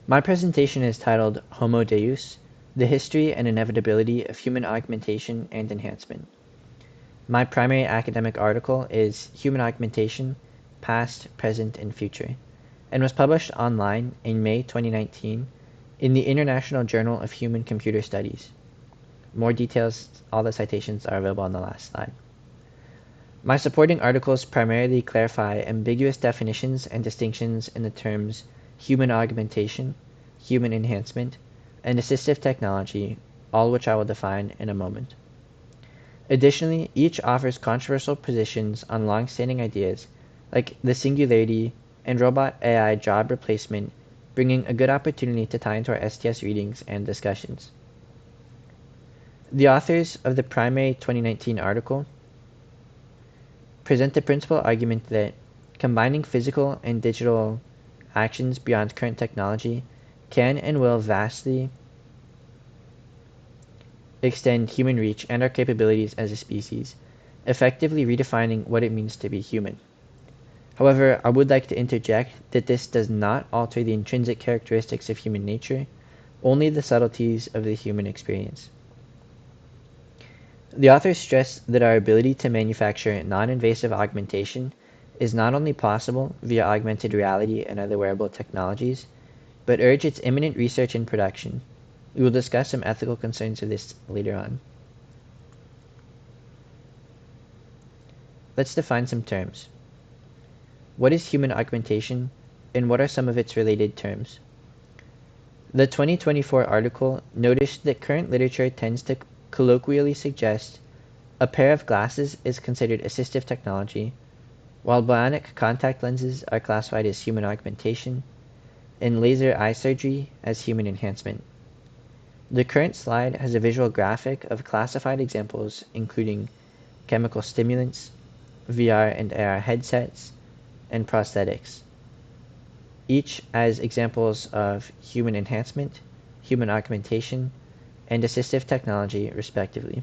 My presentation is titled Homo Deus, The History and Inevitability of Human Augmentation and Enhancement. My primary academic article is Human Augmentation, Past, Present, and Future, and was published online in May 2019 in the International Journal of Human Computer Studies. More details, all the citations are available on the last slide. My supporting articles primarily clarify ambiguous definitions and distinctions in the terms human augmentation, human enhancement, and assistive technology, all which I will define in a moment. Additionally, each offers controversial positions on long-standing ideas like the singularity and robot AI job replacement, bringing a good opportunity to tie into our STS readings and discussions. The authors of the primary 2019 article present the principal argument that combining physical and digital actions beyond current technology can and will vastly extend human reach and our capabilities as a species, effectively redefining what it means to be human. However, I would like to interject that this does not alter the intrinsic characteristics of human nature, only the subtleties of the human experience. The authors stress that our ability to manufacture non-invasive augmentation is not only possible via augmented reality and other wearable technologies, but urge its imminent research and production. We will discuss some ethical concerns of this later on. Let's define some terms. What is human augmentation, and what are some of its related terms? The 2024 article noticed that current literature tends to colloquially suggest a pair of glasses is considered assistive technology, while bionic contact lenses are classified as human augmentation, and laser eye surgery as human enhancement. The current slide has a visual graphic of classified examples including chemical stimulants, VR and AR headsets, and prosthetics, each as examples of human enhancement, human augmentation, and assistive technology, respectively.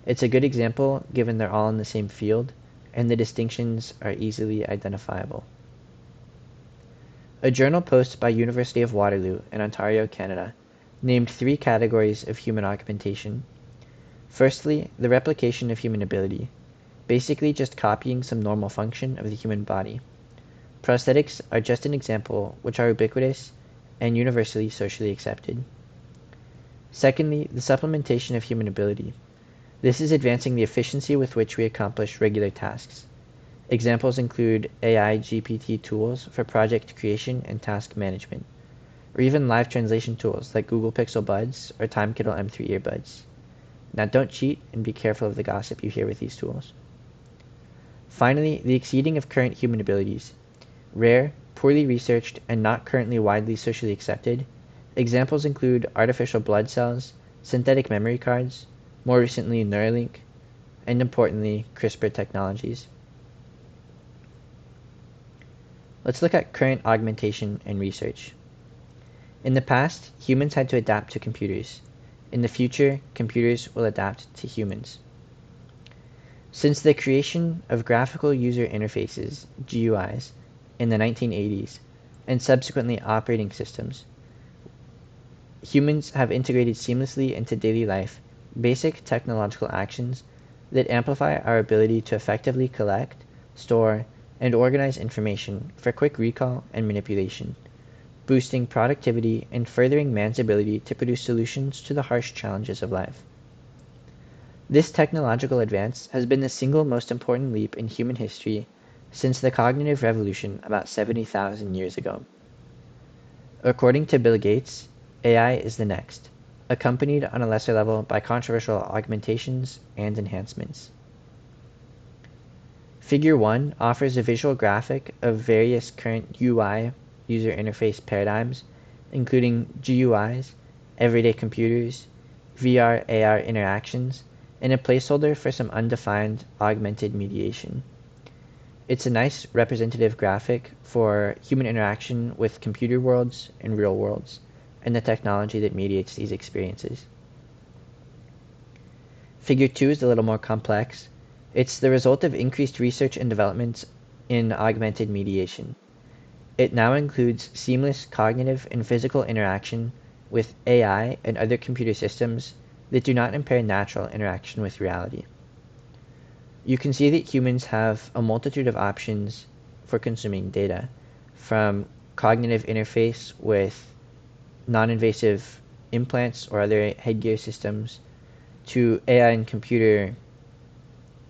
It's a good example given they're all in the same field and the distinctions are easily identifiable. A journal post by University of Waterloo in Ontario, Canada, named 3 categories of human augmentation. Firstly, the replication of human ability, basically just copying some normal function of the human body. Prosthetics are just an example which are ubiquitous and universally socially accepted. Secondly, the supplementation of human ability. This is advancing the efficiency with which we accomplish regular tasks. Examples include AI GPT tools for project creation and task management, or even live translation tools like Google Pixel Buds or TimeKittle M3 earbuds. Now don't cheat and be careful of the gossip you hear with these tools. Finally, the exceeding of current human abilities. Rare, poorly researched, and not currently widely socially accepted, examples include artificial blood cells, synthetic memory cards, more recently Neuralink, and importantly, CRISPR technologies. Let's look at current augmentation and research. In the past, humans had to adapt to computers. In the future, computers will adapt to humans. Since the creation of graphical user interfaces, GUIs, in the 1980s, and subsequently operating systems, humans have integrated seamlessly into daily life basic technological actions that amplify our ability to effectively collect, store, and organize information for quick recall and manipulation, boosting productivity and furthering man's ability to produce solutions to the harsh challenges of life. This technological advance has been the single most important leap in human history since the cognitive revolution about 70,000 years ago. According to Bill Gates, AI is the next, accompanied on a lesser level by controversial augmentations and enhancements. Figure 1 offers a visual graphic of various current UI user interface paradigms, including GUIs, everyday computers, VR AR interactions, and a placeholder for some undefined augmented mediation. It's a nice representative graphic for human interaction with computer worlds and real worlds, and the technology that mediates these experiences. Figure 2 is a little more complex. It's the result of increased research and development in augmented mediation. It now includes seamless cognitive and physical interaction with AI and other computer systems that do not impair natural interaction with reality. You can see that humans have a multitude of options for consuming data, from cognitive interface with non-invasive implants or other headgear systems to AI and computer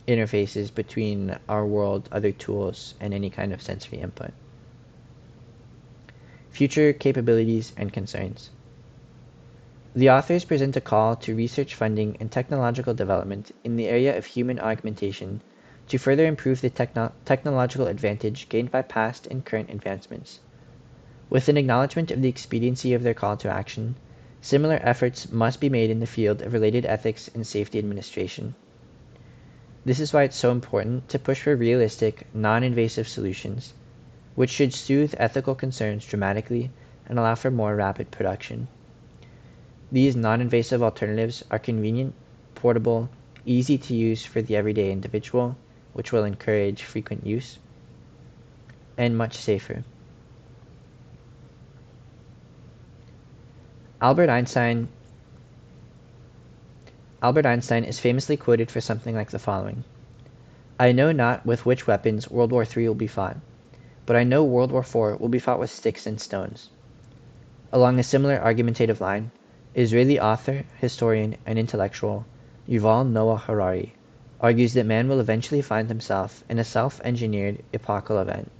interfaces between our world, other tools, and any kind of sensory input. Future capabilities and concerns. The authors present a call to research funding and technological development in the area of human augmentation to further improve the technological advantage gained by past and current advancements. With an acknowledgement of the expediency of their call to action, similar efforts must be made in the field of related ethics and safety administration. This is why it's so important to push for realistic, non-invasive solutions, which should soothe ethical concerns dramatically and allow for more rapid production. These non-invasive alternatives are convenient, portable, easy to use for the everyday individual, which will encourage frequent use, and much safer. Albert Einstein is famously quoted for something like the following: "I know not with which weapons World War III will be fought, but I know World War IV will be fought with sticks and stones." Along a similar argumentative line, Israeli author, historian, and intellectual Yuval Noah Harari argues that man will eventually find himself in a self-engineered epochal event.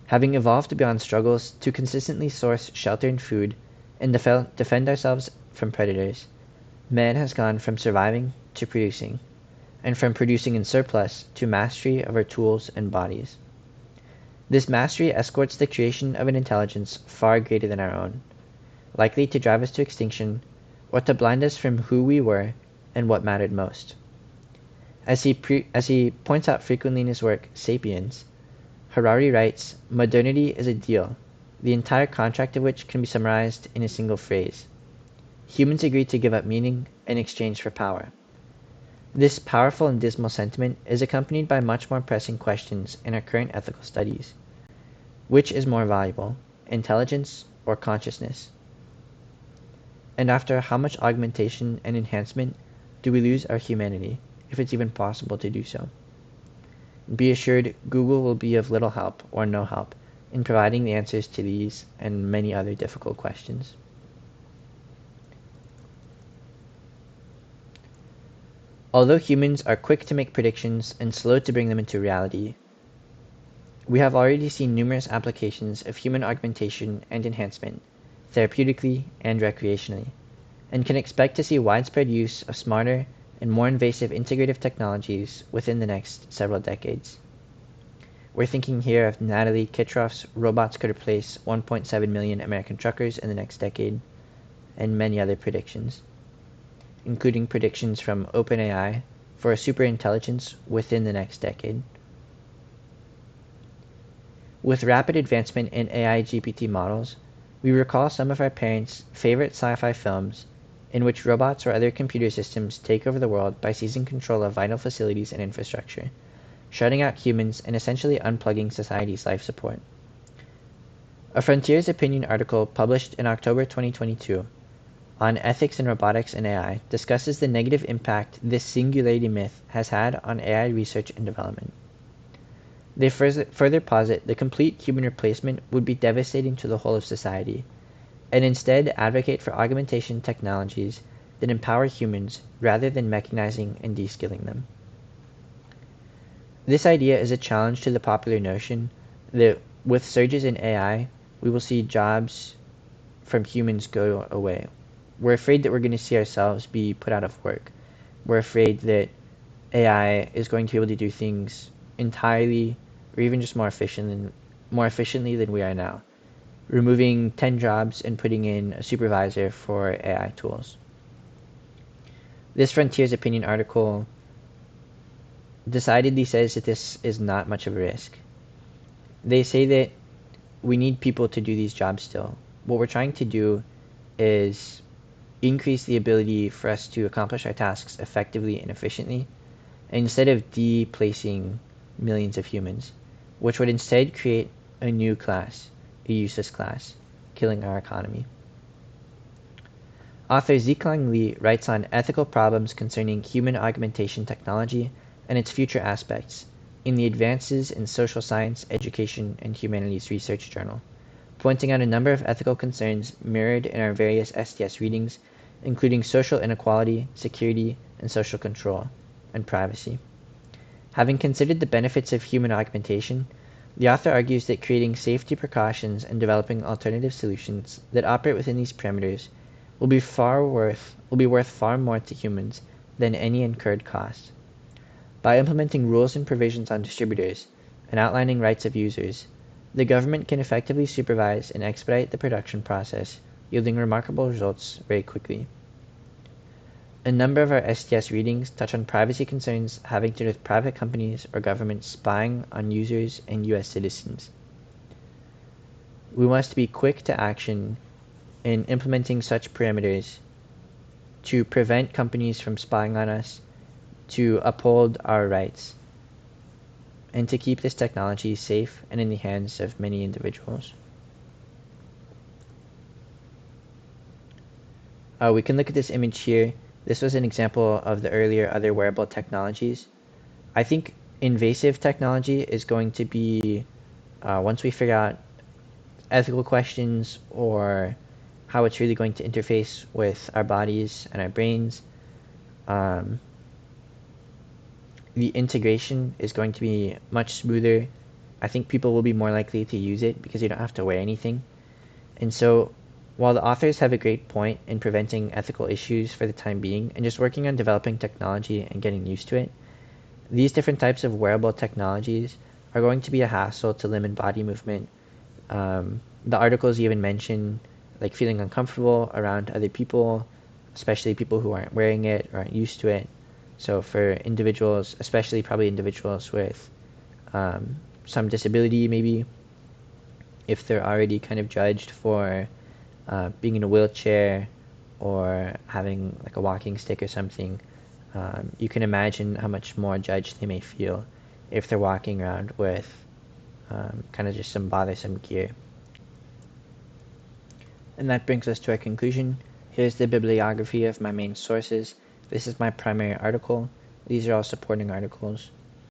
Having evolved beyond struggles to consistently source shelter and food and defend ourselves from predators, man has gone from surviving to producing, and from producing in surplus to mastery of our tools and bodies. This mastery escorts the creation of an intelligence far greater than our own, likely to drive us to extinction or to blind us from who we were and what mattered most. As he points out frequently in his work, Sapiens, Harari writes, "Modernity is a deal, the entire contract of which can be summarized in a single phrase. Humans agree to give up meaning in exchange for power." This powerful and dismal sentiment is accompanied by much more pressing questions in our current ethical studies. Which is more valuable, intelligence or consciousness? And after how much augmentation and enhancement do we lose our humanity, if it's even possible to do so? Be assured, Google will be of little help or no help in providing the answers to these and many other difficult questions. Although humans are quick to make predictions and slow to bring them into reality, we have already seen numerous applications of human augmentation and enhancement, therapeutically and recreationally, and can expect to see widespread use of smarter and more invasive integrative technologies within the next several decades. We're thinking here of Natalie Kitroff's robots could replace 1.7 million American truckers in the next decade, and many other predictions, including predictions from OpenAI for a superintelligence within the next decade. With rapid advancement in AI GPT models, we recall some of our parents' favorite sci-fi films in which robots or other computer systems take over the world by seizing control of vital facilities and infrastructure, shutting out humans and essentially unplugging society's life support. A Frontiers Opinion article published in October 2022 on ethics in robotics and AI discusses the negative impact this singularity myth has had on AI research and development. They further posit the complete human replacement would be devastating to the whole of society, and instead advocate for augmentation technologies that empower humans rather than mechanizing and de-skilling them. This idea is a challenge to the popular notion that with surges in AI, we will see jobs from humans go away. We're afraid that we're going to see ourselves be put out of work. We're afraid that AI is going to be able to do things entirely or even just more efficiently than we are now, removing 10 jobs and putting in a supervisor for AI tools. This Frontiers Opinion article decidedly says that this is not much of a risk. They say that we need people to do these jobs still. What we're trying to do is increase the ability for us to accomplish our tasks effectively and efficiently, instead of deplacing millions of humans, which would instead create a new class, a useless class, killing our economy. Author Ziklang Li writes on ethical problems concerning human augmentation technology and its future aspects in the Advances in Social Science, Education, and Humanities Research Journal, pointing out a number of ethical concerns mirrored in our various STS readings, including social inequality, security, and social control, and privacy. Having considered the benefits of human augmentation, the author argues that creating safety precautions and developing alternative solutions that operate within these parameters will be worth far more to humans than any incurred cost. By implementing rules and provisions on distributors and outlining rights of users, the government can effectively supervise and expedite the production process, yielding remarkable results very quickly. A number of our STS readings touch on privacy concerns having to do with private companies or governments spying on users and U.S. citizens. We must be quick to action in implementing such parameters to prevent companies from spying on us, to uphold our rights, and to keep this technology safe and in the hands of many individuals. We can look at this image here. This was an example of the earlier other wearable technologies. I think invasive technology is going to be, once we figure out ethical questions or how it's really going to interface with our bodies and our brains, the integration is going to be much smoother. I think people will be more likely to use it because you don't have to wear anything. And so while the authors have a great point in preventing ethical issues for the time being and just working on developing technology and getting used to it, these different types of wearable technologies are going to be a hassle to limb and body movement. The articles even mention like feeling uncomfortable around other people, especially people who aren't wearing it or aren't used to it. So for individuals, especially probably individuals with some disability, maybe if they're already kind of judged for being in a wheelchair or having like a walking stick or something, you can imagine how much more judged they may feel if they're walking around with kind of just some bothersome gear. And that brings us to our conclusion. Here's the bibliography of my main sources. This is my primary article. These are all supporting articles.